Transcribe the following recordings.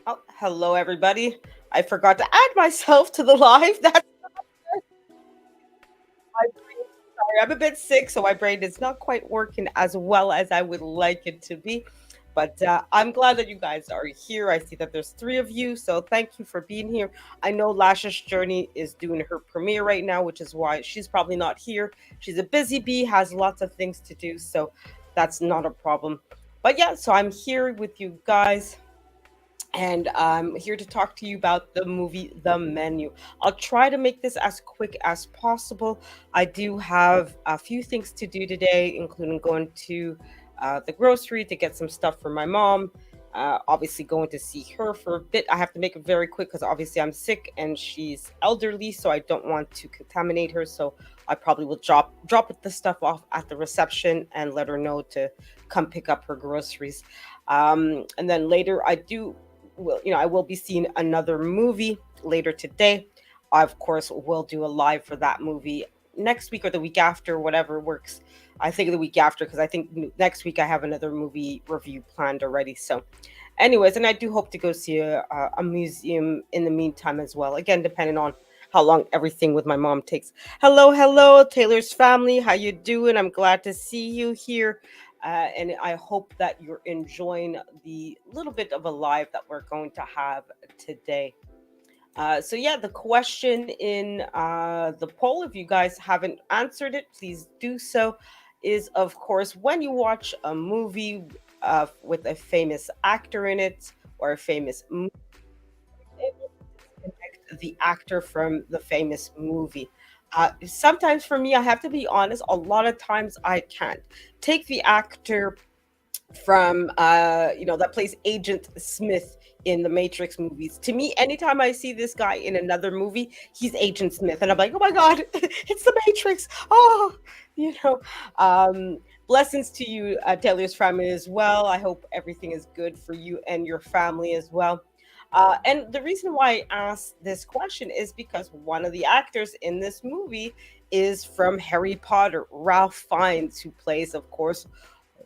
Oh, hello, everybody. I forgot to add myself to the live. That's my brain. Sorry, I'm a bit sick, so my brain is not quite working as well as I would like it to be. But I'm glad that you guys are here. I see that there's three of you, so thank you for being here. I know Lashes Journey is doing her premiere right now, which is why she's probably not here. She's a busy bee, has lots of things to do, so that's not a problem. But yeah, so I'm here with you guys and I'm here to talk to you about the movie The Menu. I'll try to make this as quick as possible. I do have a few things to do today, including going to the grocery to get some stuff for my mom. Obviously, going to see her for a bit. I have to make it very quick because obviously I'm sick and she's elderly, so I don't want to contaminate her. So I probably will drop the stuff off at the reception and let her know to come pick up her groceries. And then later, I will be seeing another movie later today. I, of course, will do a live for that movie next week or the week after, whatever works. I think the week after because I think next week I have another movie review planned already. So, anyways, and I do hope to go see a museum in the meantime as well. Again, depending on how long everything with my mom takes. Hello, hello, Taylor's family. How you doing? I'm glad to see you here. And I hope that you're enjoying the little bit of a live that we're going to have today. So yeah, the question in the poll, if you guys haven't answered it, please do so. Is of course when you watch a movie with a famous actor in it or a famous movie, able to disconnect the actor from the famous movie. Sometimes for me, I have to be honest, a lot of times I can't take the actor from that plays Agent Smith in the Matrix movies. To me, anytime I see this guy in another movie, he's Agent Smith, and I'm like, oh my god, it's the Matrix. Oh, you know. Um, Blessings to you, Taylor's family as well. I hope everything is good for you and your family as well. And the reason why I asked this question is because one of the actors in this movie is from Harry Potter, Ralph Fiennes, who plays, of course,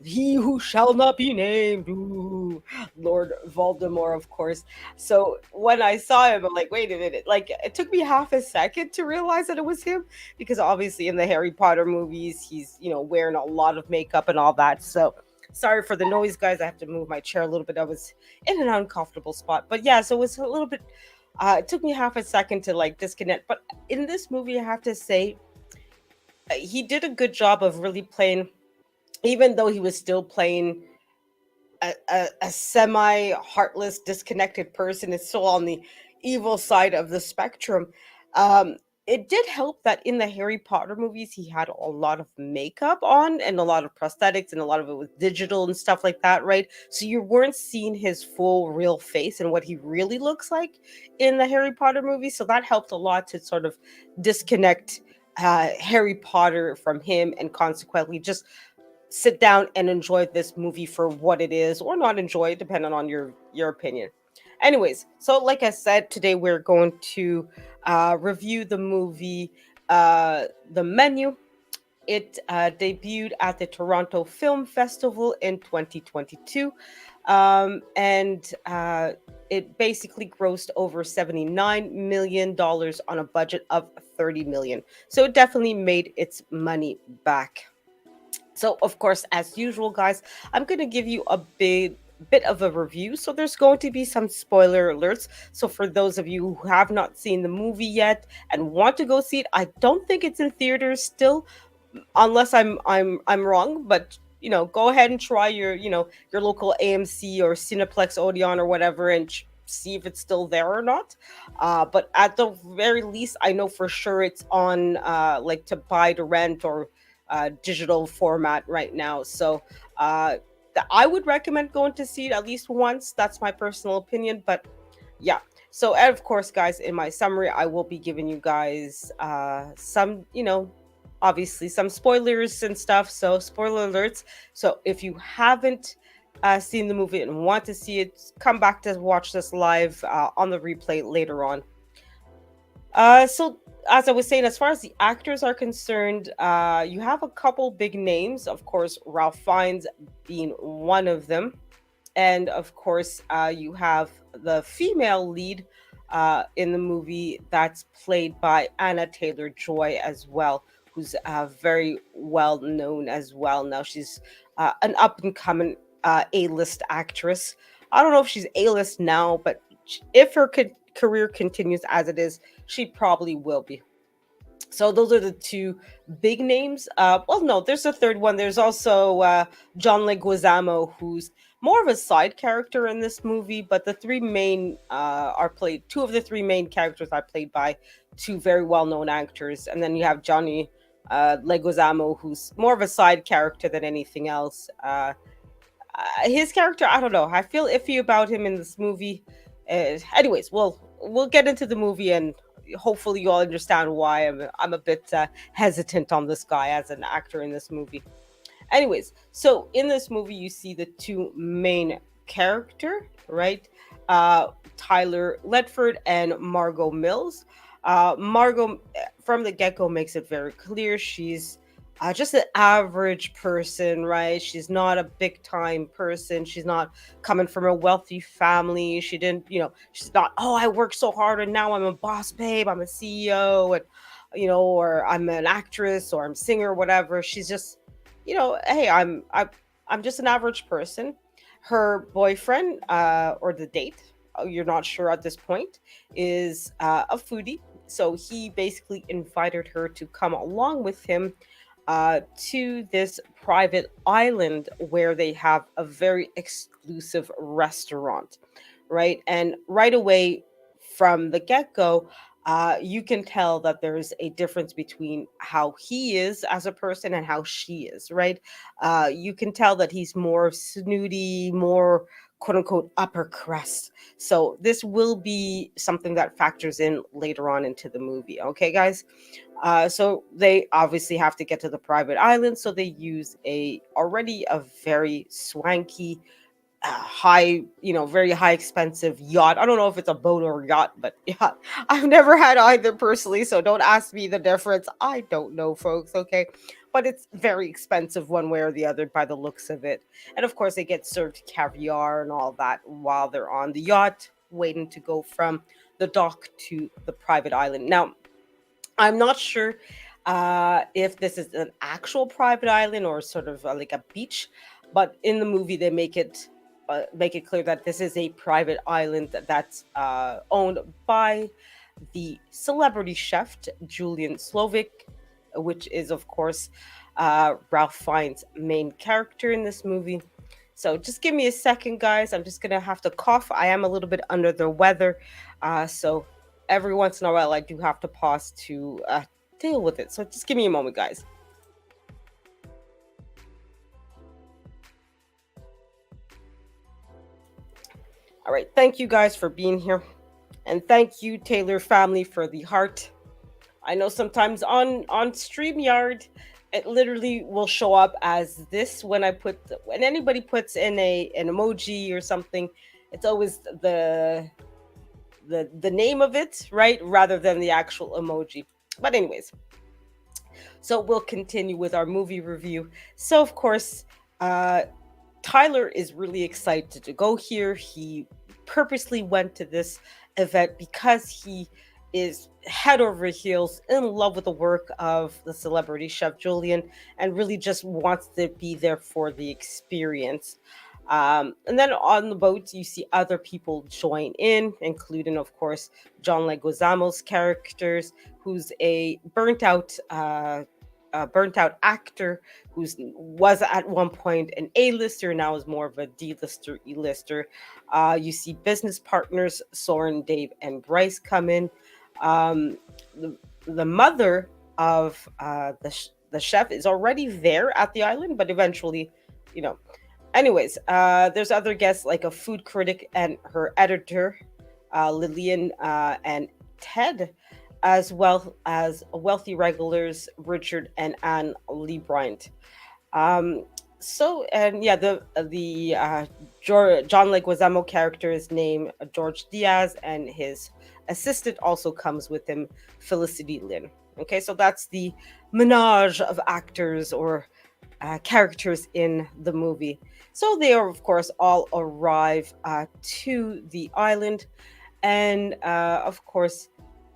he who shall not be named, ooh, Lord Voldemort, of course. So when I saw him, I'm like, wait a minute. Like, it took me half a second to realize that it was him because obviously in the Harry Potter movies, he's, wearing a lot of makeup and all that. So sorry for the noise, guys. I have to move my chair a little bit. I was in an uncomfortable spot. But yeah, so it was a little bit, it took me half a second to like disconnect. But in this movie, I have to say, he did a good job of really playing, even though he was still playing a semi heartless, disconnected person, is still on the evil side of the spectrum. Um, it did help that in the Harry Potter movies, he had a lot of makeup on and a lot of prosthetics, and a lot of it was digital and stuff like that, right? So you weren't seeing his full, real face and what he really looks like in the Harry Potter movies. So that helped a lot to sort of disconnect Harry Potter from him and consequently just sit down and enjoy this movie for what it is or not enjoy it depending on your opinion. Anyways, so like I said, today we're going to review the movie The Menu. It debuted at the Toronto Film Festival in 2022, and it basically grossed over $79 million on a budget of 30 million. So it definitely made its money back. So, of course, as usual, guys, I'm going to give you a bit of a review. So, there's going to be some spoiler alerts. So, for those of you who have not seen the movie yet and want to go see it, I don't think it's in theaters still, unless I'm wrong. But go ahead and try your local AMC or Cineplex Odeon or whatever, and see if it's still there or not. But at the very least, I know for sure it's on like to buy to rent or digital format right now. So I would recommend going to see it at least once. That's my personal opinion. But yeah. So, and of course, guys, in my summary, I will be giving you guys some, obviously some spoilers and stuff. So, spoiler alerts. So, if you haven't seen the movie and want to see it, come back to watch this live on the replay later on. So as I was saying, as far as the actors are concerned, you have a couple big names. Of course, Ralph Fiennes being one of them. And of course, you have the female lead in the movie that's played by Anna Taylor Joy as well, who's very well known as well. Now she's an up and coming A-list actress. I don't know if she's A-list now, but if her career continues as it is, she probably will be. So those are the two big names. Well, no, there's a third one. There's also John Leguizamo, who's more of a side character in this movie. But the three main are played. Two of the three main characters are played by two very well-known actors, and then you have Johnny Leguizamo, who's more of a side character than anything else. His character, I don't know. I feel iffy about him in this movie. Anyways, we'll get into the movie and hopefully you all understand why I'm a bit hesitant on this guy as an actor in this movie. Anyways, so in this movie you see the two main character, right? Tyler Ledford and Margot Mills. Margot from the get-go makes it very clear she's just an average person, right? She's not a big time person. She's not coming from a wealthy family. She didn't, she's not, oh, I worked so hard and now I'm a boss babe, I'm a CEO, and, or I'm an actress or I'm a singer, whatever. She's just, hey, I'm just an average person. Her boyfriend, or the date, you're not sure at this point, is a foodie. So he basically invited her to come along with him to this private island where they have a very exclusive restaurant, right? And right away from the get go, you can tell that there's a difference between how he is as a person and how she is, right? You can tell that he's more snooty, more quote unquote upper crust. So this will be something that factors in later on into the movie. Okay, guys. So they obviously have to get to the private island, so they use a very swanky, high, very high expensive yacht. I don't know if it's a boat or a yacht, but yeah, I've never had either personally, so don't ask me the difference. I don't know, folks. Okay, but it's very expensive one way or the other by the looks of it. And of course, they get served caviar and all that while they're on the yacht, waiting to go from the dock to the private island. Now, I'm not sure if this is an actual private island or sort of like a beach, but in the movie they make it clear that this is a private island that's owned by the celebrity chef Julian Slovic, which is of course Ralph Fiennes' main character in this movie. So just give me a second, guys. I'm just gonna have to cough. I am a little bit under the weather, so every once in a while I do have to pause to deal with it. So just give me a moment, guys. All right, thank you guys for being here, and thank you Taylor family for the heart. I know sometimes on StreamYard, it literally will show up as this when anybody puts in an emoji or something. It's always the name of it, right, rather than the actual emoji. But anyways, so we'll continue with our movie review. So of course, uh, Tyler is really excited to go here. He purposely went to this event because he is head over heels in love with the work of the celebrity chef Julian and really just wants to be there for the experience. And then on the boat, you see other people join in, including, of course, John Leguizamo's characters, who's a burnt out actor who's was at one point an A-lister, now is more of a D-lister, E-lister. You see business partners Soren, Dave, and Bryce come in. Um, the, the mother of the chef is already there at the island, but eventually, you know. Anyways, there's other guests like a food critic and her editor, Lillian and Ted, as well as wealthy regulars Richard and Anne Lee Bryant. Um, and yeah, John Leguizamo character is named George Diaz, and his assistant also comes with him, Felicity Lynn. Okay, so that's the menage of actors or characters in the movie. So they are, of course, all arrive to the island, and of course,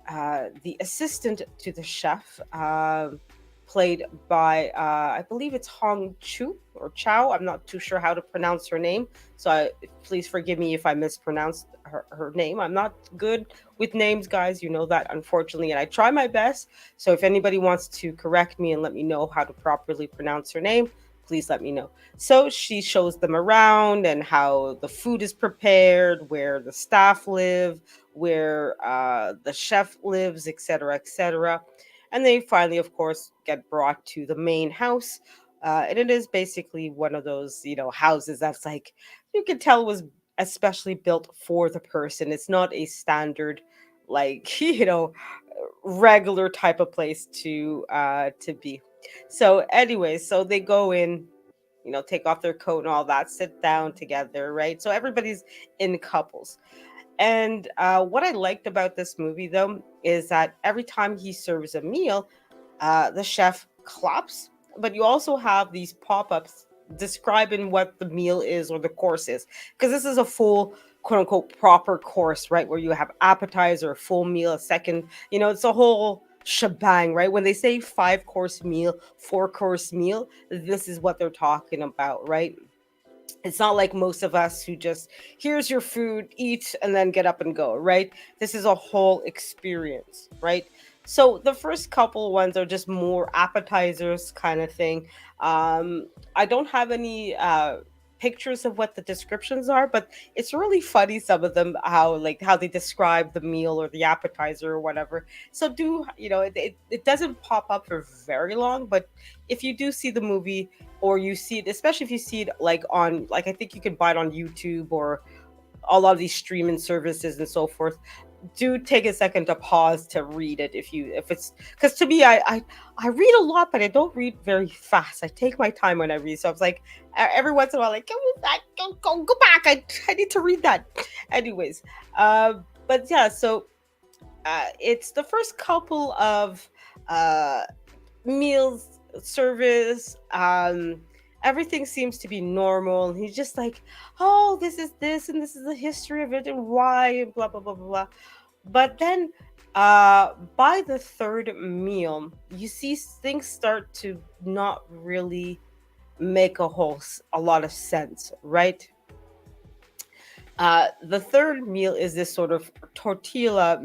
the assistant to the chef, played by I believe it's Hong Chu or Chow. I'm not too sure how to pronounce her name, so please forgive me if I mispronounced her name. I'm not good with names, guys. You know that, unfortunately, and I try my best. So if anybody wants to correct me and let me know how to properly pronounce her name, please let me know. So she shows them around and how the food is prepared, where the staff live, where the chef lives, etc., etc. And they finally, of course, get brought to the main house. And it is basically one of those, houses that's like, you can tell was especially built for the person. It's not a standard, like, regular type of place to be. So, anyway, so they go in, take off their coat and all that, sit down together, right? So everybody's in couples. And what I liked about this movie, though, is that every time he serves a meal, the chef claps, but you also have these pop ups describing what the meal is or the course is. Because this is a full, quote unquote, proper course, right? Where you have appetizer, a full meal, a second, it's a whole shebang, right? When they say 5-course meal, 4-course meal, this is what they're talking about, right? It's not like most of us who just, here's your food, eat, and then get up and go, right? This is a whole experience, right? So the first couple ones are just more appetizers kind of thing. I don't have any pictures of what the descriptions are, but it's really funny, some of them, how they describe the meal or the appetizer or whatever. So it doesn't pop up for very long, but if you do see the movie, or you see it, especially if you see it like on, like, I think you can buy it on YouTube or a lot of these streaming services and so forth, do take a second to pause to read it, if it's, because to me, I read a lot, but I don't read very fast. I take my time when I read, so I was like, every once in a while, like, go back, I need to read that. Anyways, but yeah, so it's the first couple of uh meals service. Everything seems to be normal, and he's just like, oh, this is this, and this is the history of it, and why, and blah blah blah blah blah. But then by the third meal, you see things start to not really make a lot of sense, right? The third meal is this sort of tortilla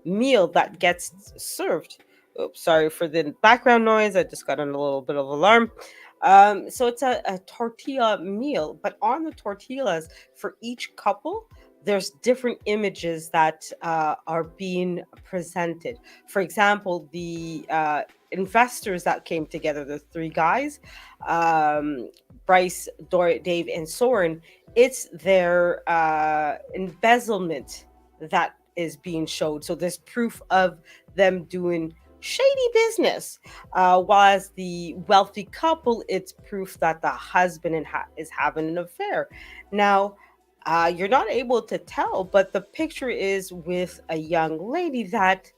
meal that gets served. Oops, sorry for the background noise. I just got on a little bit of alarm. So it's a tortilla meal, but on the tortillas for each couple, there's different images that are being presented. For example, the investors that came together, the three guys, um, Bryce, Dave, and Soren, it's their embezzlement that is being showed. So there's proof of them doing shady business. While as the wealthy couple, it's proof that the husband is having an affair. Now, you're not able to tell, but the picture is with a young lady that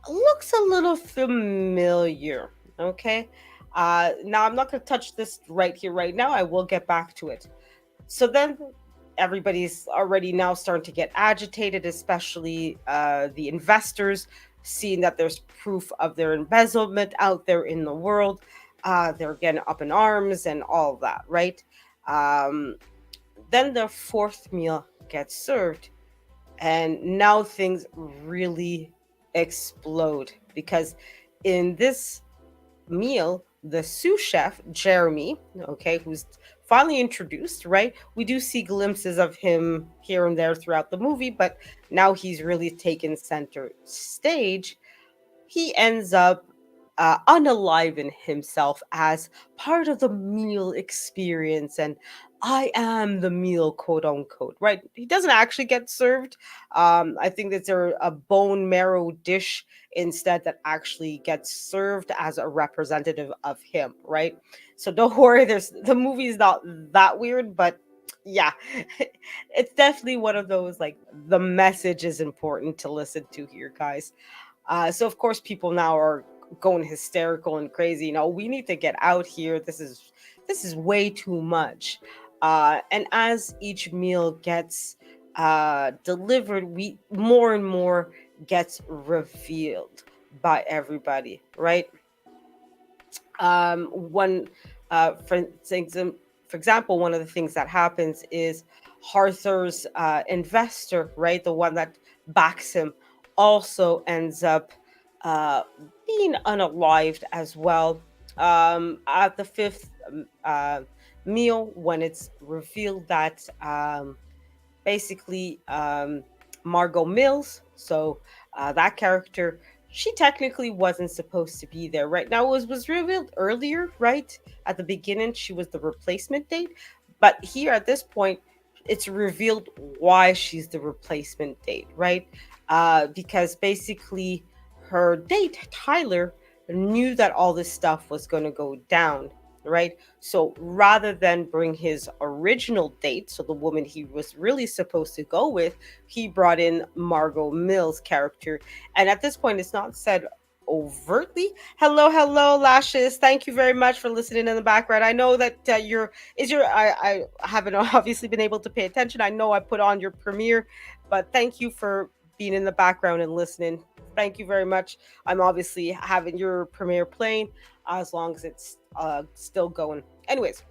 looks a little familiar. Okay. Now, I'm not going to touch this right here, right now. I will get back to it. So then everybody's already now starting to get agitated, especially the investors, seeing that there's proof of their embezzlement out there in the world. They're getting up in arms and all of that, right? Um, then the fourth meal gets served, and now things really explode because in this meal, the sous chef, Jeremy, okay, who's finally introduced, right? We do see glimpses of him here and there throughout the movie, but now he's really taken center stage. He ends up unaliving himself as part of the meal experience, and I am the meal, quote unquote, right? He doesn't actually get served. I think that there a bone marrow dish instead that actually gets served as a representative of him, right? So don't worry, there's the movie's not that weird, but yeah, it's definitely one of those, like, the message is important to listen to here, guys. So of course, people now are going hysterical and crazy. We need to get out here. This is way too much. And as each meal gets delivered, we more and more gets revealed by everybody, right? One for example, one of the things that happens is Arthur's investor, right, the one that backs him, also ends up uh, being unalived as well. At the fifth meal, when it's revealed that basically Margot Mills. So that character, she technically wasn't supposed to be there. Right now, it was revealed earlier, right at the beginning. She was the replacement date, but here at this point, it's revealed why she's the replacement date, right? Because basically, her date Tyler knew that all this stuff was going to go down, right? So rather than bring his original date, so the woman he was really supposed to go with, he brought in Margot Mills' character. And at this point, it's not said overtly. Hello, hello, Lashes. Thank you very much for listening in the background. I know that I haven't obviously been able to pay attention. I know I put on your premiere, but thank you for being in the background and listening. Thank you very much. I'm obviously having your premiere playing as long as it's still going. Anyways,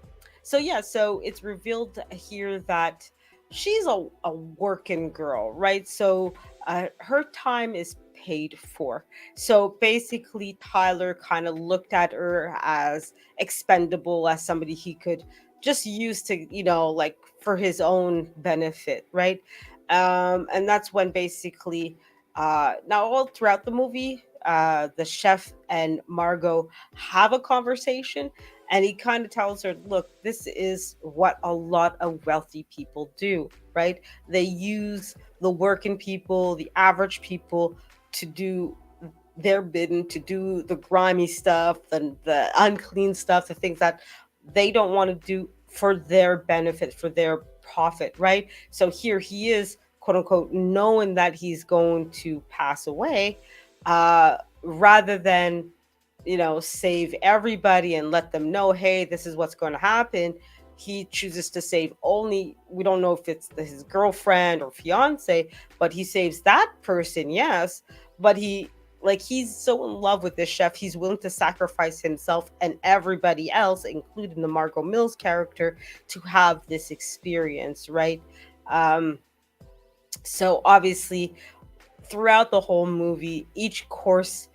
so yeah, so it's revealed here that she's a working girl, right? So her time is paid for. So basically, Tyler kind of looked at her as expendable, as somebody he could just use to, like for his own benefit, right? And that's when basically, now all throughout the movie, the chef and Margot have a conversation, and he kind of tells her, look, this is what a lot of wealthy people do, right? They use the working people, the average people, to do their bidding, to do the grimy stuff, the unclean stuff, the things that they don't want to do for their benefit, for their profit, right? So here he is, quote unquote, knowing that he's going to pass away, rather than save everybody and let them know, hey, this is what's going to happen. He chooses to save only, we don't know if it's his girlfriend or fiance, but he saves that person, yes. But he's so in love with this chef, he's willing to sacrifice himself and everybody else, including the Margot Mills character, to have this experience, right? Um, so obviously, throughout the whole movie, each course,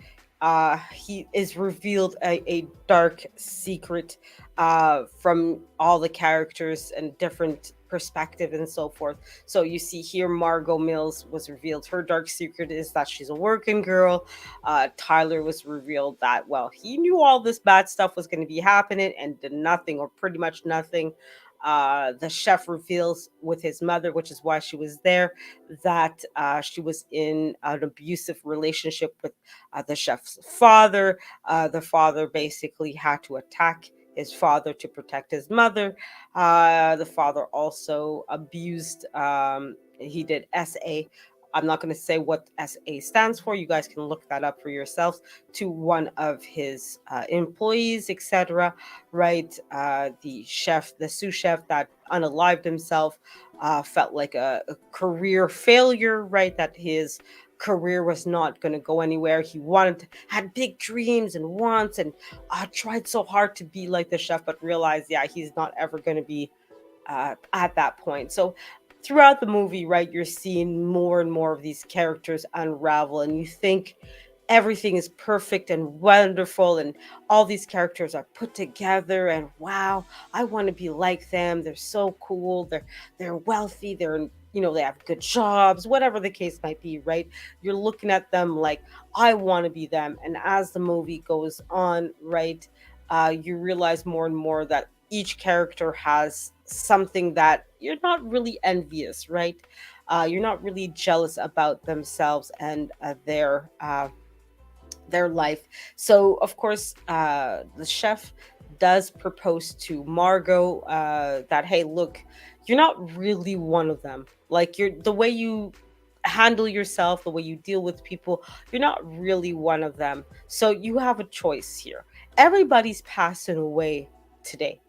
he is revealed a dark secret from all the characters and different perspective and so forth. So you see here, Margot Mills was revealed. Her dark secret is that she's a working girl. Tyler was revealed that, well, he knew all this bad stuff was going to be happening and did nothing, or pretty much nothing. The chef reveals with his mother, which is why she was there, that she was in an abusive relationship with the chef's father. The father basically had to attack his father to protect his mother. The father also abused, he did SA. I'm not going to say what SA stands for. You guys can look that up for yourselves. To one of his employees, etc. Right? The chef, the sous chef that unalived himself, felt like a career failure, right? That his career was not going to go anywhere. He had big dreams and wants, and tried so hard to be like the chef, but realized, yeah, he's not ever going to be at that point. So throughout the movie, right, you're seeing more and more of these characters unravel, and you think everything is perfect and wonderful, and all these characters are put together, and wow, I want to be like them. They're so cool. They're wealthy. They have good jobs, whatever the case might be, right? You're looking at them like, I want to be them. And as the movie goes on, right, you realize more and more that each character has something that you're not really envious, right? You're not really jealous about themselves and their life. So, of course, the chef does propose to Margot, that, hey, look, you're not really one of them. Like, you're the way you handle yourself, the way you deal with people, you're not really one of them. So you have a choice here. Everybody's passing away today.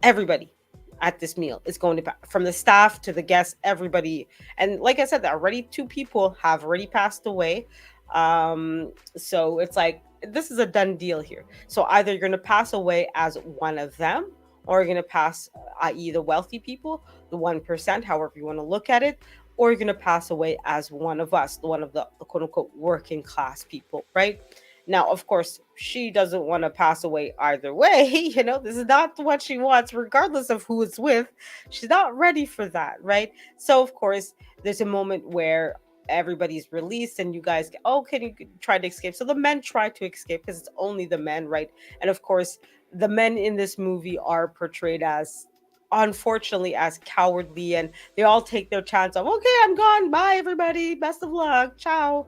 Everybody at this meal is going to from the staff to the guests, everybody. And like I said, already two people have already passed away. So it's like this is a done deal here. So either you're going to pass away as one of them, or you're going to pass, i.e., the wealthy people, the 1%, however you want to look at it, or you're going to pass away as one of us, one of the quote unquote working class people, right? Now, of course, she doesn't want to pass away either way. This is not what she wants, regardless of who it's with. She's not ready for that, right? So, of course, there's a moment where everybody's released and you guys get, oh, can you try to escape? So the men try to escape because it's only the men, right? And of course, the men in this movie are portrayed as, unfortunately, as cowardly, and they all take their chance of, okay, I'm gone, bye everybody, best of luck, ciao,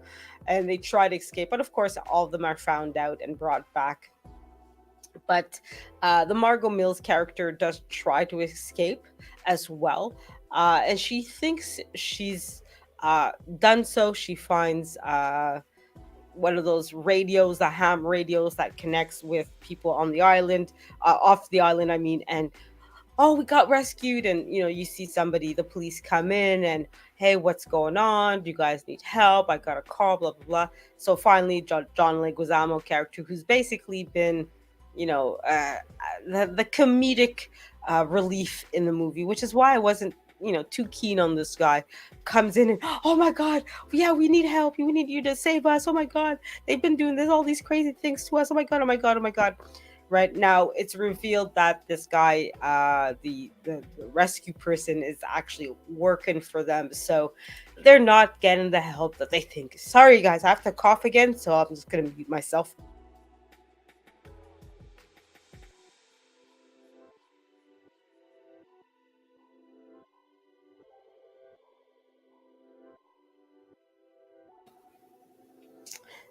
and they try to escape. But of course, all of them are found out and brought back. But the Margot Mills character does try to escape as well. And she thinks she's done so. She finds one of those radios, the ham radios that connects with people on the island, off the island, I mean, and oh, we got rescued. And you see somebody, the police come in and, hey, what's going on, do you guys need help, I got a call, blah blah blah. So finally, John Leguizamo character, who's basically been the comedic relief in the movie, which is why I wasn't too keen on this guy, comes in and, oh my god, yeah, we need help, we need you to save us, oh my god, they've been doing this, all these crazy things to us, oh my god, oh my god, oh my god. Right now, it's revealed that this guy, the rescue person, is actually working for them. So they're not getting the help that they think. Sorry, guys, I have to cough again, so I'm just gonna mute myself.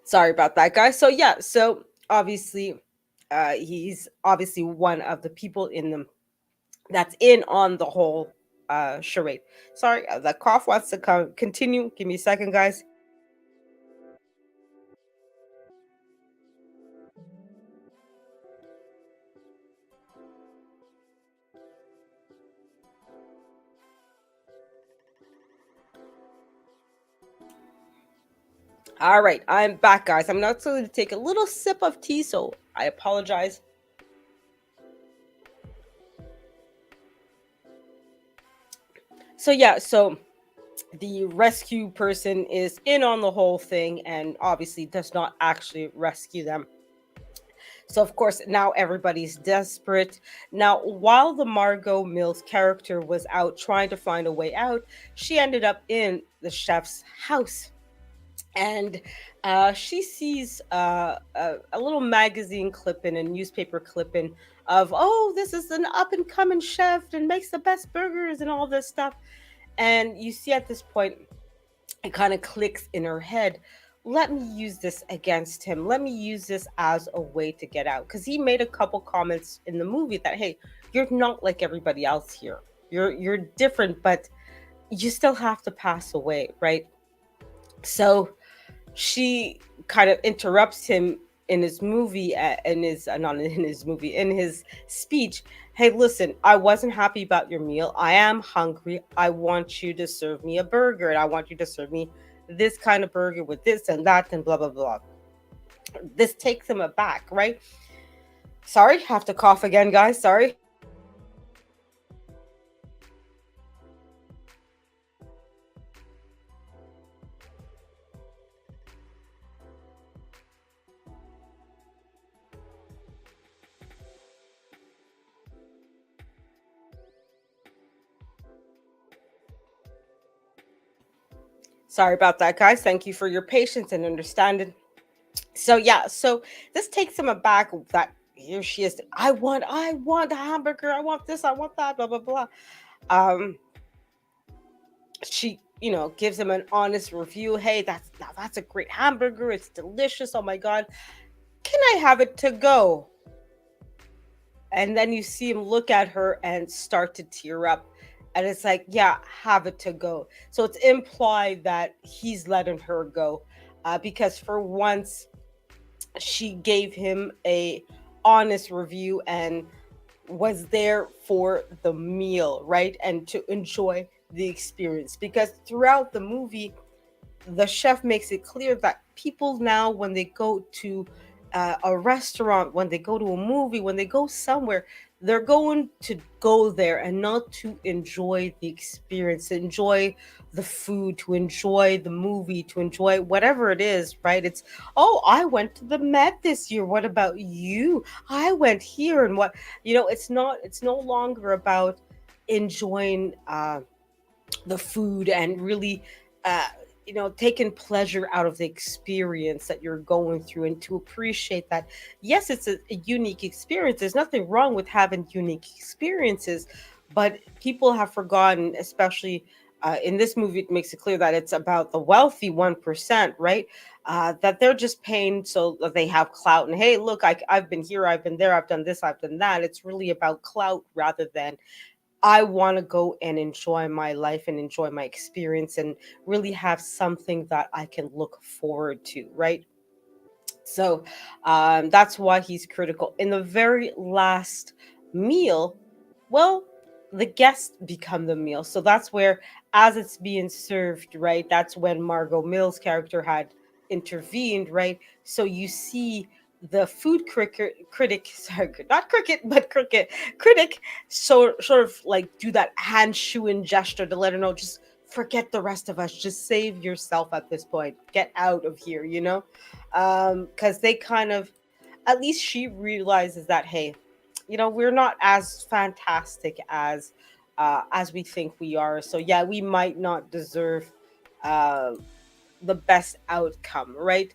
Sorry about that, guys. So yeah, so obviously, he's obviously one of the people in the that's in on the whole charade. Sorry, the cough wants to continue. Give me a second, guys. All right, I'm back, guys. I'm not going to take a little sip of tea, so I apologize. So yeah, so the rescue person is in on the whole thing and obviously does not actually rescue them. So of course now everybody's desperate. Now, while the Margot Mills character was out trying to find a way out, she ended up in the chef's house. And she sees a little magazine clipping, a newspaper clipping of, oh, this is an up and coming chef and makes the best burgers and all this stuff. And you see at this point, it kind of clicks in her head. Let me use this against him. Let me use this as a way to get out. Because he made a couple comments in the movie that, hey, you're not like everybody else here. You're different, but you still have to pass away, right? So she kind of interrupts him in his movie, in his not in his movie, in his speech. Hey, listen, I wasn't happy about your meal, I am hungry, I want you to serve me a burger, and I want you to serve me this kind of burger with this and that and blah blah blah. This takes him aback, right? Sorry, have to cough again, guys, sorry. Sorry about that, guys. Thank you for your patience and understanding. So yeah, so this takes him aback that here she is. I want a hamburger. I want this. I want that. Blah blah blah. Um, she gives him an honest review. Hey, that's a great hamburger. It's delicious. Oh my god, can I have it to go? And then you see him look at her and start to tear up. and it's like, yeah, have it to go. So it's implied that he's letting her go, because for once she gave him a honest review and was there for the meal, right? And to enjoy the experience. Because throughout the movie, the chef makes it clear that people now, when they go to a restaurant, when they go to a movie, when they go somewhere, they're going to go there and not to enjoy the experience, to enjoy the food, to enjoy the movie, to enjoy whatever it is, right? It's, oh, I went to the Met this year. What about you? I went here. And what, it's not, it's no longer about enjoying the food and really uh taking pleasure out of the experience that you're going through, and to appreciate that, yes, it's a unique experience. There's nothing wrong with having unique experiences, but people have forgotten, especially in this movie, it makes it clear that it's about the wealthy 1%, right? That they're just paying so that they have clout, and hey, look, I've been here, I've been there, I've done this, I've done that. It's really about clout rather than, I want to go and enjoy my life and enjoy my experience and really have something that I can look forward to, right? So that's why he's critical. In the very last meal, well, the guests become the meal. So that's where, as it's being served, right? That's when Margot Mills' character had intervened, right? So you see the food critic, sorry, not cricket, but critic, so sort of like do that hand shooing gesture to let her know, just forget the rest of us, just save yourself at this point, get out of here, because they kind of, at least she realizes that, hey, we're not as fantastic as we think we are. So yeah, we might not deserve uh the best outcome, right?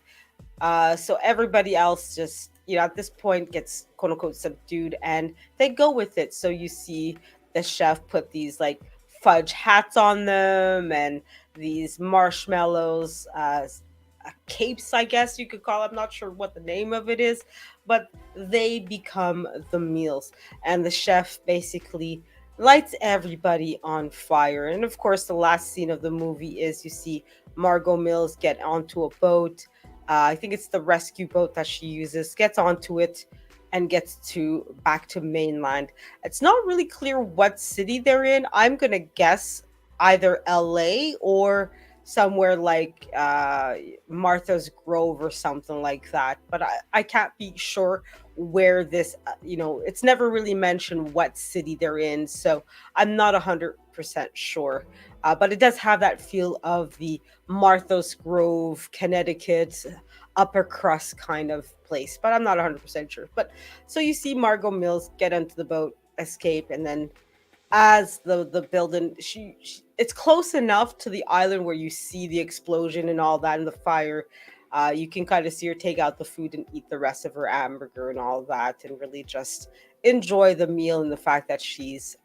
So everybody else just, at this point gets quote unquote subdued, and they go with it. So you see the chef put these like fudge hats on them, and these marshmallows, capes, I guess you could call it. I'm not sure what the name of it is, but they become the meals. And the chef basically lights everybody on fire. And of course, the last scene of the movie is you see Margot Mills get onto a boat. I think it's the rescue boat that she uses, gets onto it and gets to back to mainland. It's not really clear what city they're in. I'm gonna guess either LA or somewhere like Martha's Grove or something like that. But I can't be sure where this, it's never really mentioned what city they're in. So I'm not 100% sure. But it does have that feel of the Martha's Grove, Connecticut, upper crust kind of place. But I'm not 100% sure. But so you see Margot Mills get onto the boat, escape, and then as the building, it's close enough to the island where you see the explosion and all that and the fire. You can kind of see her take out the food and eat the rest of her hamburger and all that, and really just enjoy the meal and the fact that she's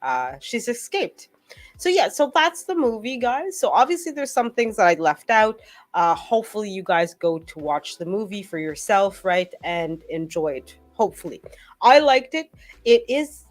escaped. So yeah, so that's the movie, guys. So obviously there's some things that I left out. Hopefully you guys go to watch the movie for yourself, right, and enjoy it. Hopefully, I liked it. It is,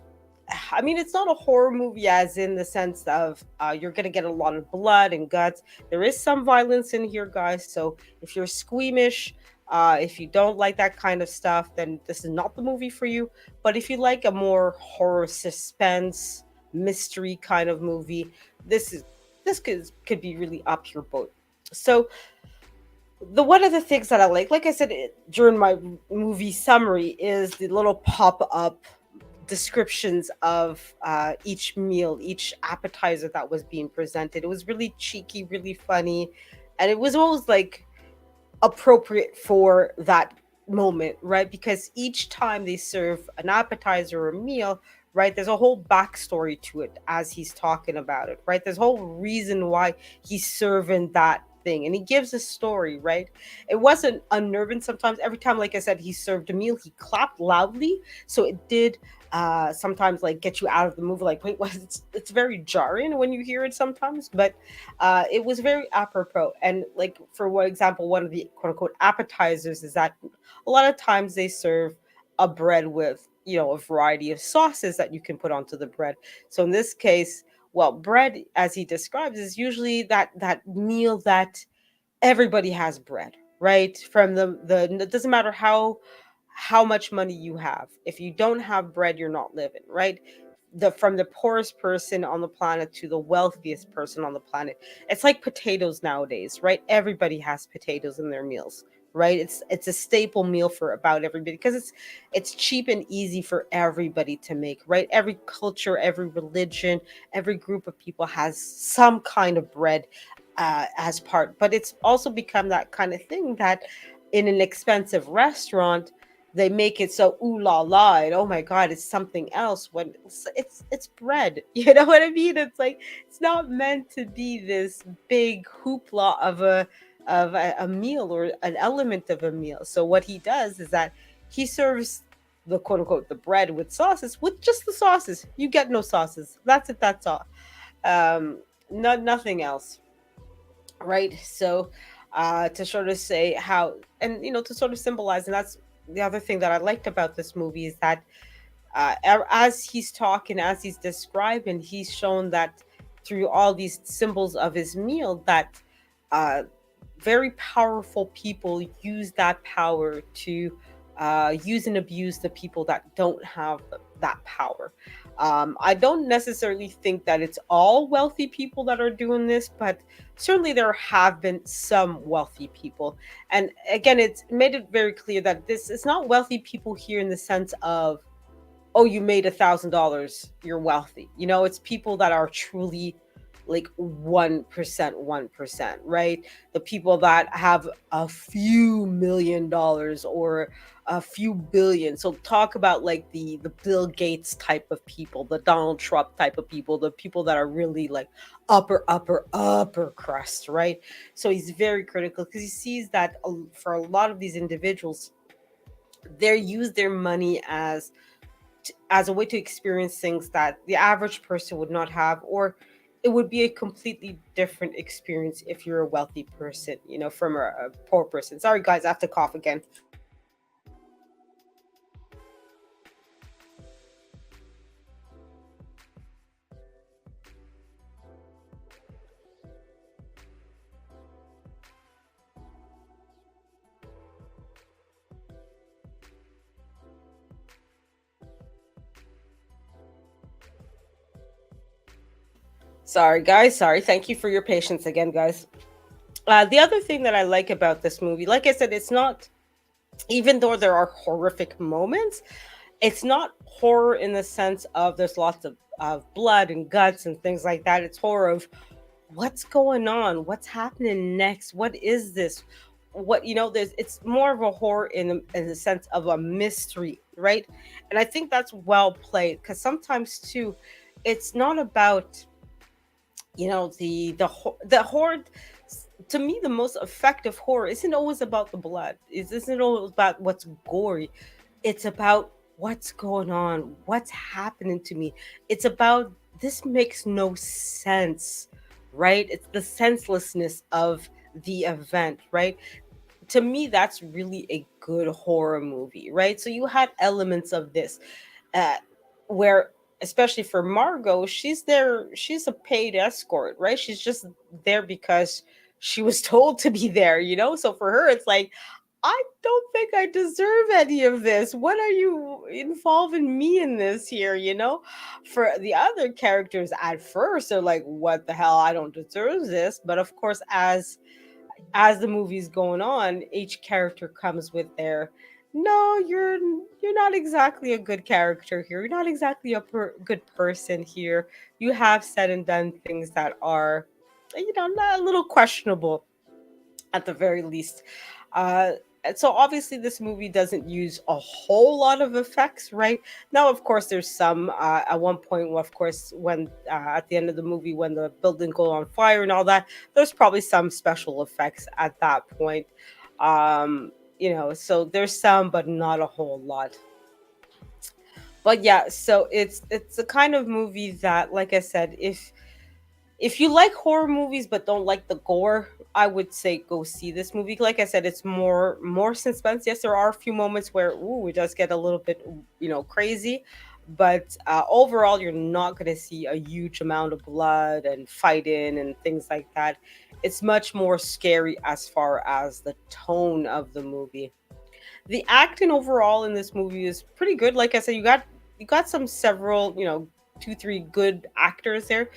I mean, it's not a horror movie as in the sense of you're going to get a lot of blood and guts. There is some violence in here, guys. So if you're squeamish, if you don't like that kind of stuff, then this is not the movie for you. But if you like a more horror, suspense, mystery kind of movie, this is this could be really up your boat. So the one of the things that I like I said during my movie summary, is the little pop up descriptions of each meal, each appetizer that was being presented. It was really cheeky, really funny, and it was always like appropriate for that moment, right? Because each time they serve an appetizer or a meal, right, there's a whole backstory to it as he's talking about it, right? There's a whole reason why he's serving that thing, and he gives a story, right? It wasn't unnerving sometimes. Every time, like I said, he served a meal, he clapped loudly, so it did sometimes like get you out of the movie, like, wait, what? It's very jarring when you hear it sometimes, but it was very apropos. And like, for one example, one of the quote unquote appetizers is that a lot of times they serve a bread with, a variety of sauces that you can put onto the bread. So in this case, Well, bread, as he describes, is usually that meal that everybody has bread, right? From the it doesn't matter how much money you have. If you don't have bread, you're not living, right? The From the poorest person on the planet to the wealthiest person on the planet. It's like potatoes nowadays, right? Everybody has potatoes in their meals, right? It's a staple meal for about everybody because it's cheap and easy for everybody to make, right? Every culture, every religion, every group of people has some kind of bread as part, but it's also become that kind of thing that in an expensive restaurant they make it so ooh la la and oh my god it's something else when it's bread. You know what I mean? It's like it's not meant to be this big hoopla of a meal or an element of a meal. So what he does is that he serves the quote unquote the bread with sauces, with just the sauces. You get no sauces, that's it, that's all. um Nothing else, right? So to sort of say how, and to sort of symbolize, and that's the other thing that I liked about this movie is that as he's talking, as he's describing, he's shown that through all these symbols of his meal that uh, very powerful people use that power to use and abuse the people that don't have that power. I don't necessarily think that it's all wealthy people that are doing this, but certainly there have been some wealthy people. And again, it's made it very clear that this is not wealthy people here in the sense of, oh, you made $1,000, you're wealthy. It's people that are truly like 1%, 1%, right? The people that have a few million dollars or a few billion. So talk about like the Bill Gates type of people, the Donald Trump type of people, the people that are really like upper crust, right? So he's very critical because he sees that for a lot of these individuals, they use their money as a way to experience things that the average person would not have, or it would be a completely different experience if you're a wealthy person, from a poor person. Sorry guys, I have to cough again. Sorry guys, sorry. Thank you for your patience again, guys. The other thing that I like about this movie, like I said, it's not, even though there are horrific moments, it's not horror in the sense of there's lots of blood and guts and things like that. It's horror of what's going on, what's happening next, what is this, what, there's, it's more of a horror in the sense of a mystery, right? And I think that's well played because sometimes too it's not about, the horror. To me, the most effective horror isn't always about the blood, it isn't always about what's gory. It's about what's going on, what's happening to me. It's about, this makes no sense, right? It's the senselessness of the event, right? To me, that's really a good horror movie, right? So you had elements of this, uh, where, especially for Margot, she's there, she's a paid escort, right? She's just there because she was told to be there, So for her, it's like, I don't think I deserve any of this. What are you involving me in this here, For the other characters at first, they're like, what the hell? I don't deserve this. But of course, as the movie's going on, each character comes with their, no, you're not exactly a good character here. You're not exactly a good person here. You have said and done things that are, not a little questionable at the very least. And so obviously this movie doesn't use a whole lot of effects, right? Now, of course, there's some at one point, of course, when at the end of the movie, when the building goes on fire and all that, there's probably some special effects at that point. So there's some, but not a whole lot. But yeah, so it's the kind of movie that, like I said, if you like horror movies but don't like the gore, I would say go see this movie. Like I said, it's more suspense. Yes, there are a few moments where ooh, it does get a little bit, crazy, But overall, you're not going to see a huge amount of blood and fighting and things like that. It's much more scary as far as the tone of the movie. The acting overall in this movie is pretty good. Like I said, you got some several, two, three good actors there.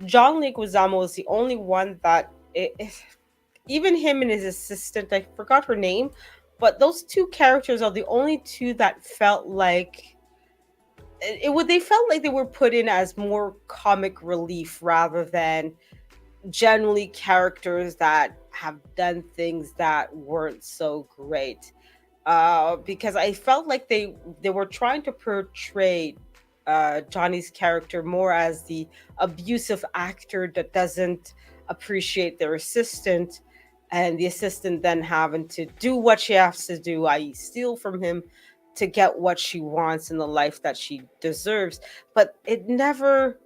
John Leguizamo is the only one that even him and his assistant, I forgot her name, but those two characters are the only two that felt like they felt like they were put in as more comic relief rather than generally characters that have done things that weren't so great. Because I felt like they were trying to portray Johnny's character more as the abusive actor that doesn't appreciate their assistant, and the assistant then having to do what she has to do, i.e., steal from him to get what she wants in the life that she deserves. But it never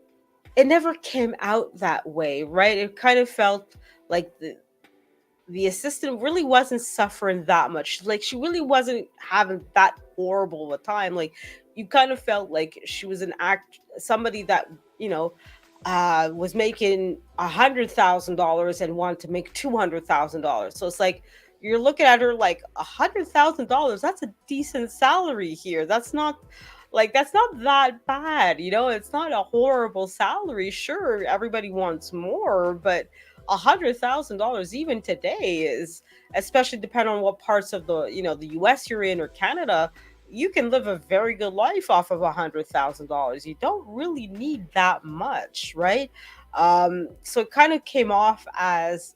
came out that way, right? It kind of felt like the assistant really wasn't suffering that much. Like she really wasn't having that horrible of a time. Like you kind of felt like she was an act somebody that, you know, was making $100,000 and wanted to make $200,000. So it's like you're looking at her like $100,000. That's a decent salary here. That's not that bad. It's not a horrible salary. Sure, everybody wants more, but $100,000 even today is, especially depending on what parts of the US you're in or Canada, you can live a very good life off of $100,000. You don't really need that much, right? So it kind of came off as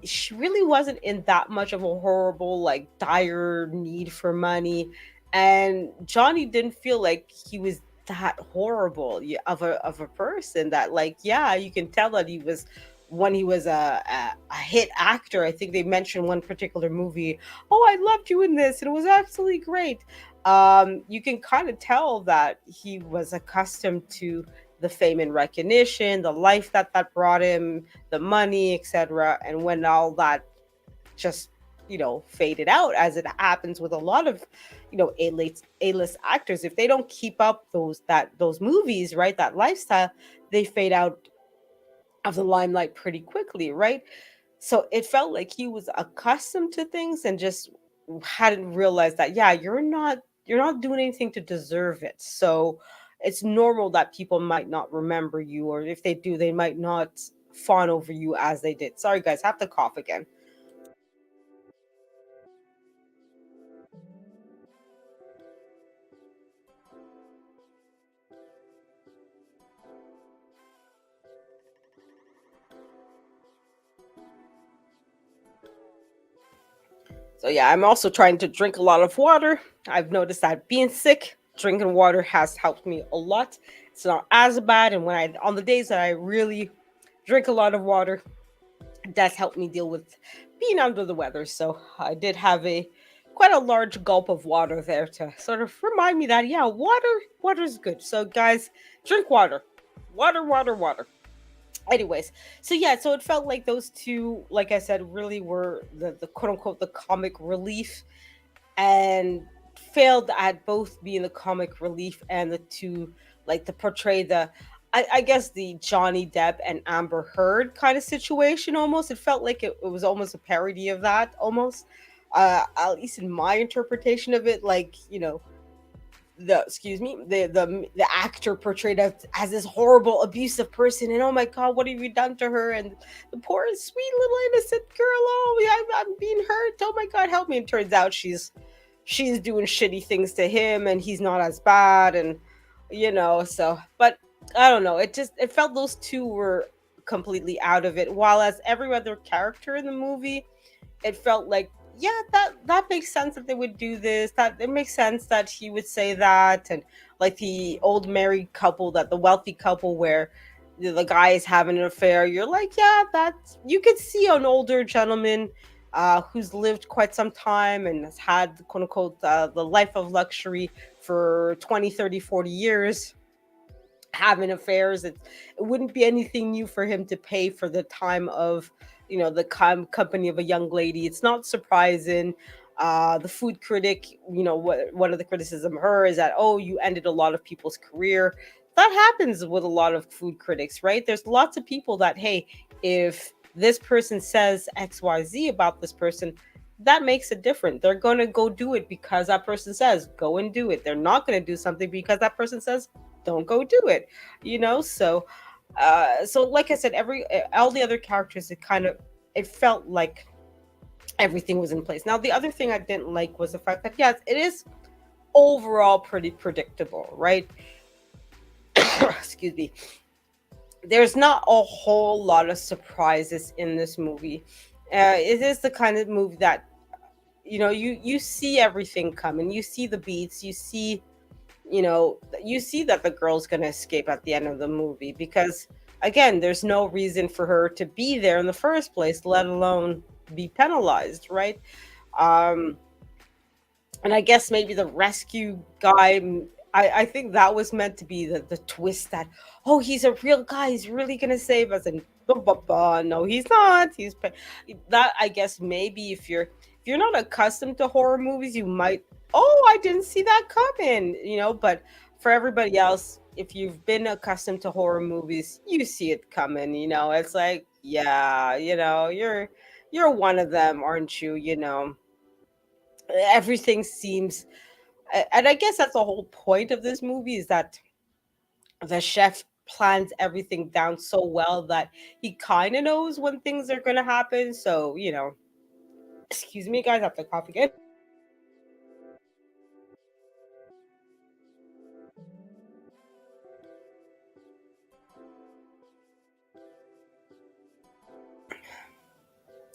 she really wasn't in that much of a horrible, like dire need for money, and Johnny didn't feel like he was that horrible of a person that, like, yeah, you can tell that he was, when he was a hit actor. I think they mentioned one particular movie. Oh, I loved you in this, and it was absolutely great. You can kind of tell that he was accustomed to the fame and recognition, the life that brought him, the money, etc. And when all that just faded out, as it happens with a lot of A-list actors, if they don't keep up those movies, right, that lifestyle, they fade out of the limelight pretty quickly, right? So it felt like he was accustomed to things and just hadn't realized that, yeah, you're not doing anything to deserve it. So it's normal that people might not remember you, or if they do, they might not fawn over you as they did. Sorry guys, have to cough again. So yeah, I'm also trying to drink a lot of water. I've noticed that being sick, drinking water has helped me a lot. It's not as bad, and when I on the days that I really drink a lot of water, it does help me deal with being under the weather. So I did have a quite a large gulp of water there to sort of remind me that, yeah, water is good. So guys, drink water. Water, water, water. Anyways, so yeah, so it felt like those two, like I said, really were the quote unquote the comic relief, and failed at both being the comic relief and the two, like, to portray I guess the Johnny Depp and Amber Heard kind of situation. Almost, it felt like it was almost a parody of that, almost, at least in my interpretation of it. Like, the excuse me the actor portrayed as this horrible abusive person, and oh my god, what have you done to her, and the poor sweet little innocent girl, oh yeah, I'm being hurt, oh my god, help me. And turns out she's doing shitty things to him, and he's not as bad, and so, but I don't know, it felt those two were completely out of it, while as every other character in the movie, it felt like, yeah, that makes sense that they would do this, that it makes sense that he would say that. And like the old married couple, that the wealthy couple where the guy is having an affair, you're like, yeah, that's, you could see an older gentleman who's lived quite some time and has had, quote unquote, the life of luxury for 20, 30, 40 years, having affairs. It wouldn't be anything new for him to pay for the time of, the company of a young lady. It's not surprising. The food critic, what one of the criticism of her is that, oh, you ended a lot of people's career. That happens with a lot of food critics, right? There's lots of people that, hey, if this person says XYZ about this person, that makes it different. They're going to go do it because that person says go and do it. They're not going to do something because that person says don't go do it. So like I said, every all the other characters, it felt like everything was in place. Now, the other thing I didn't like was the fact that, yes, it is overall pretty predictable, right? Excuse me. There's not a whole lot of surprises in this movie. It is the kind of movie that, you see everything coming. You see the beats. You see that the girl's going to escape at the end of the movie because, again, there's no reason for her to be there in the first place, let alone be penalized, right? um and I guess maybe the rescue guy, I think that was meant to be the twist that, oh, he's a real guy, he's really gonna save us, and blah, blah, blah. No, he's not. That, I guess, maybe if you're not accustomed to horror movies, you might, oh, I didn't see that coming, but for everybody else, if you've been accustomed to horror movies, you see it coming, it's like, yeah, you're one of them, aren't you? Everything seems, and I guess that's the whole point of this movie, is that the chef plans everything down so well that he kind of knows when things are going to happen. So, excuse me, guys, I have to cough again.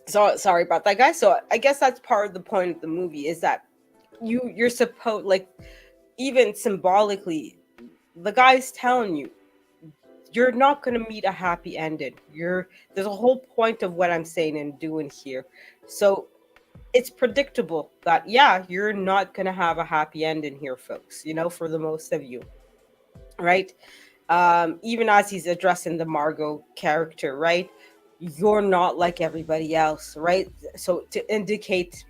So sorry about that, guys. So I guess that's part of the point of the movie, is that you're supposed, like, even symbolically, the guy's telling you you're not going to meet a happy ending. There's a whole point of what I'm saying and doing here. So it's predictable that, yeah, you're not going to have a happy ending here, folks, for the most of you, right? Even as he's addressing the Margot character, right? You're not like everybody else, right? So to indicate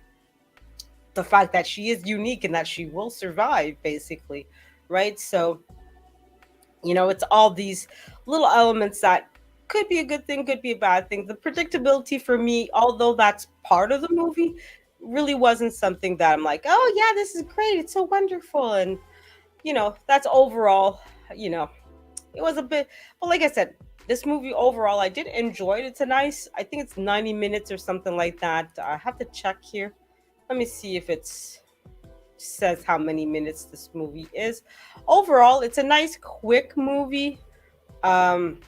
the fact that she is unique and that she will survive, basically, right? So, it's all these little elements that could be a good thing, could be a bad thing. The predictability for me, although that's part of the movie, really wasn't something that I'm like, oh yeah, this is great, it's so wonderful. And that's overall, you know it was a bit, but like I said, this movie overall, I did enjoy it. It's a nice, I think it's 90 minutes or something like that. I have to check here. Let me see if it's says how many minutes this movie is. Overall, it's a nice quick movie. um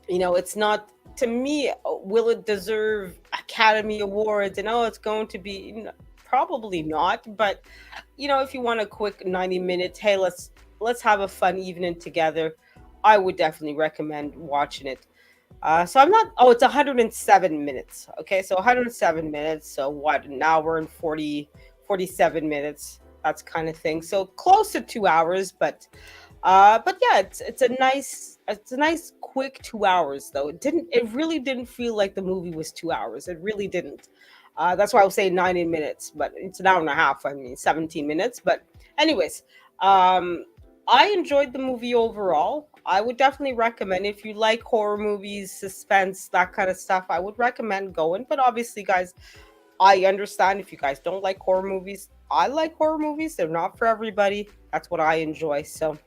it's not, to me, will it deserve Academy Awards, and, oh, it's going to be, probably not. But if you want a quick 90 minutes, hey, let's have a fun evening together, I would definitely recommend watching it. So I'm not, oh, it's 107 minutes. Okay, so 107 minutes. So what, an hour and 47 minutes, that's kind of thing. So close to 2 hours, but yeah, it's a nice quick 2 hours, though. It really didn't feel like the movie was 2 hours. It really didn't. That's why I was saying 90 minutes, but it's an hour and a half. I mean, 17 minutes. But anyways, um, I enjoyed the movie overall. I would definitely recommend, if you like horror movies, suspense, that kind of stuff, I would recommend going. But obviously, guys, I understand if you guys don't like horror movies. I like horror movies. They're not for everybody. That's what I enjoy. So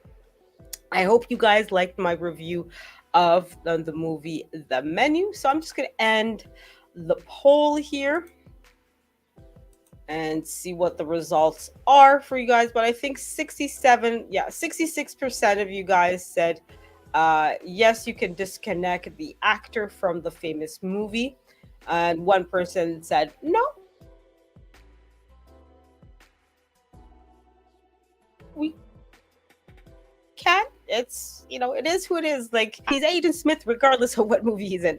I hope you guys liked my review of the movie The Menu. So I'm just going to end the poll here and see what the results are for you guys. But I think 66% of you guys said, yes, you can disconnect the actor from the famous movie. And one person said, no, we can. It's, it is who it is. Like, he's Agent Smith regardless of what movie he's in.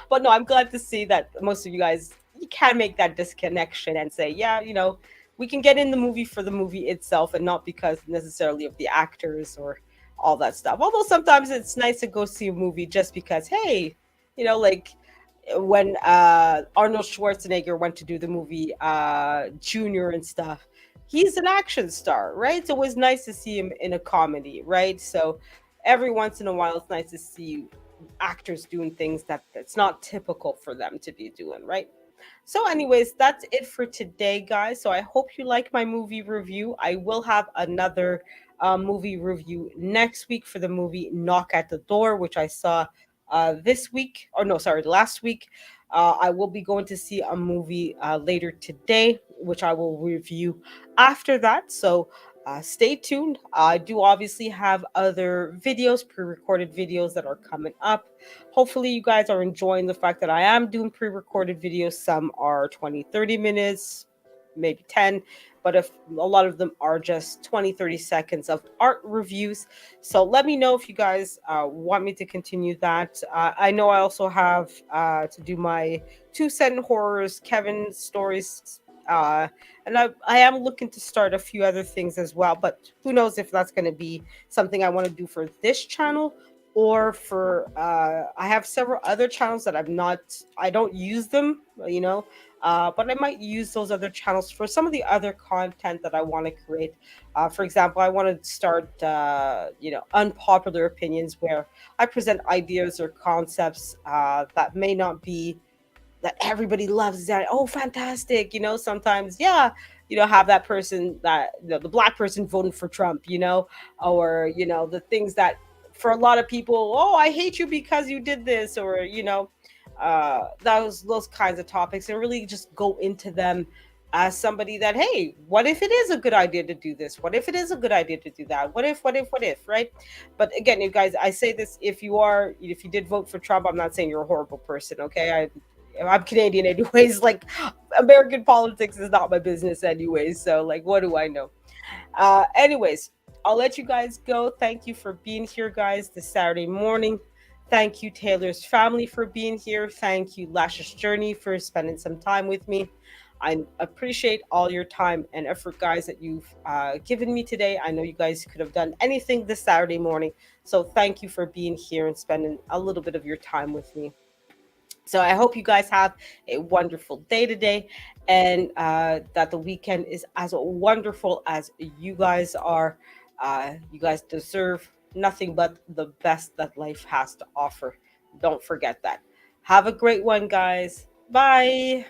But no, I'm glad to see that most of you guys, you can make that disconnection and say, yeah, we can get in the movie for the movie itself and not because necessarily of the actors or all that stuff. Although sometimes it's nice to go see a movie just because, hey, like, when Arnold Schwarzenegger went to do the movie Junior and stuff. He's an action star, right? So it was nice to see him in a comedy, right? So every once in a while, it's nice to see actors doing things that's not typical for them to be doing, right? So, anyways, that's it for today, guys. So, I hope you like my movie review. I will have another movie review next week for the movie Knock at the Door, which I saw this week, or no, sorry, last week. I will be going to see a movie later today, which I will review after that. So, stay tuned. I do obviously have other videos, pre recorded videos that are coming up. Hopefully, you guys are enjoying the fact that I am doing pre recorded videos. Some are 20, 30 minutes, maybe 10, but if a lot of them are just 20, 30 seconds of art reviews. So let me know if you guys want me to continue that. I know I also have to do my 2 cent horrors, Kevin stories. And I am looking to start a few other things as well, but who knows if that's going to be something I want to do for this channel or for I have several other channels that I don't use them, but I might use those other channels for some of the other content that I want to create. For example, I want to start unpopular opinions where I present ideas or concepts that may not be that everybody loves that. Oh, fantastic. Sometimes, yeah, have that person that, the black person voting for Trump, or, the things that for a lot of people, oh, I hate you because you did this, or, those kinds of topics, and really just go into them as somebody that, hey, what if it is a good idea to do this? What if it is a good idea to do that? What if, right? But again, you guys, I say this, if you did vote for Trump, I'm not saying you're a horrible person, okay? I'm Canadian anyways. Like, American politics is not my business anyways. So like, what do I know? Anyways, I'll let you guys go. Thank you for being here, guys, this Saturday morning. Thank you, Taylor's family, for being here. Thank you, Lashes Journey, for spending some time with me. I appreciate all your time and effort, guys, that you've given me today. I know you guys could have done anything this Saturday morning. So thank you for being here and spending a little bit of your time with me. So I hope you guys have a wonderful day today, and that the weekend is as wonderful as you guys are. You guys deserve nothing but the best that life has to offer. Don't forget that. Have a great one, guys. Bye.